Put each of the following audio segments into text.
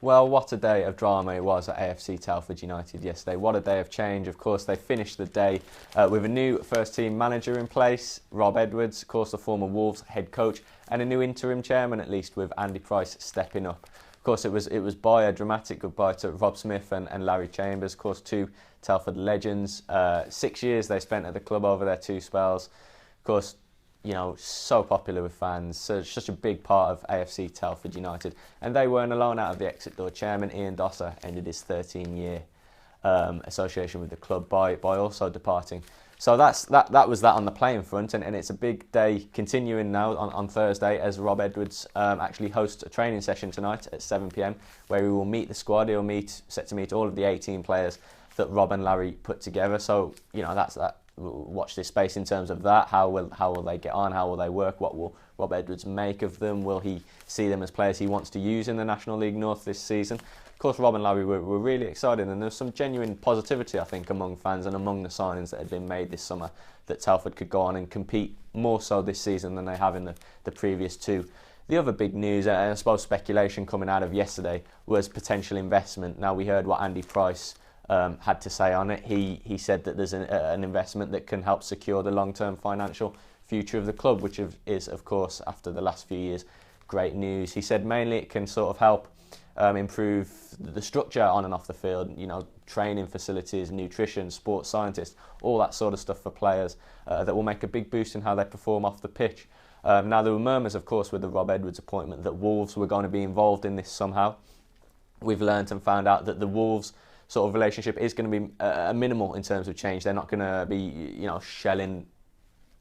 Well, what a day of drama it was at AFC Telford United yesterday. What a day of change. Of course, they finished the day with a new first-team manager in place, Rob Edwards, of course the former Wolves head coach, and a new interim chairman, at least, with Andy Price stepping up. Of course, it was by a dramatic goodbye to Rob Smith and Larry Chambers, of course, two Telford legends. 6 years they spent at the club over their two spells. Of course, you know, so popular with fans, such a big part of AFC Telford United. And they weren't alone out of the exit door. Chairman Ian Dosser ended his 13-year association with the club by also departing. So that was that on the playing front, and it's a big day continuing now on Thursday as Rob Edwards actually hosts a training session tonight at 7 p.m. where we will meet the squad. He'll set to meet all of the 18 players that Rob and Larry put together. So, you know, that's that. Watch this space in terms of that. How will they get on? How will they work? What will Rob Edwards make of them? Will he see them as players he wants to use in the National League North this season? Of course, Rob and Larry were really excited, and there's some genuine positivity, I think, among fans and among the signings that had been made this summer, that Telford could go on and compete more so this season than they have in the previous two. The other big news, and I suppose speculation coming out of yesterday, was potential investment. Now, we heard what Andy Price had to say on it. He said that there's an investment that can help secure the long-term financial future of the club, which is, of course, after the last few years, great news. He said mainly it can sort of help improve the structure on and off the field, you know, training facilities, nutrition, sports scientists, all that sort of stuff for players that will make a big boost in how they perform off the pitch. Now, there were murmurs, of course, with the Rob Edwards appointment that Wolves were going to be involved in this somehow. We've learnt and found out that the Wolves sort of relationship is going to be minimal in terms of change. They're not going to be, you know, shelling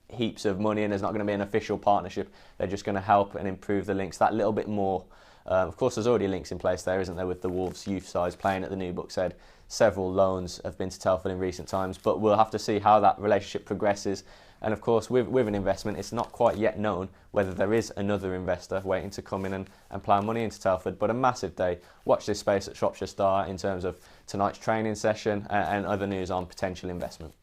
heaps of money, and there's not going to be an official partnership. They're just going to help and improve the links that little bit more. Of course, there's already links in place there, isn't there, with the Wolves youth sides playing at the new Buckshead. Several loans have been to Telford in recent times, but we'll have to see how that relationship progresses. And of course, with an investment, it's not quite yet known whether there is another investor waiting to come in and plough money into Telford. But a massive day. Watch this space at Shropshire Star in terms of tonight's training session and other news on potential investment.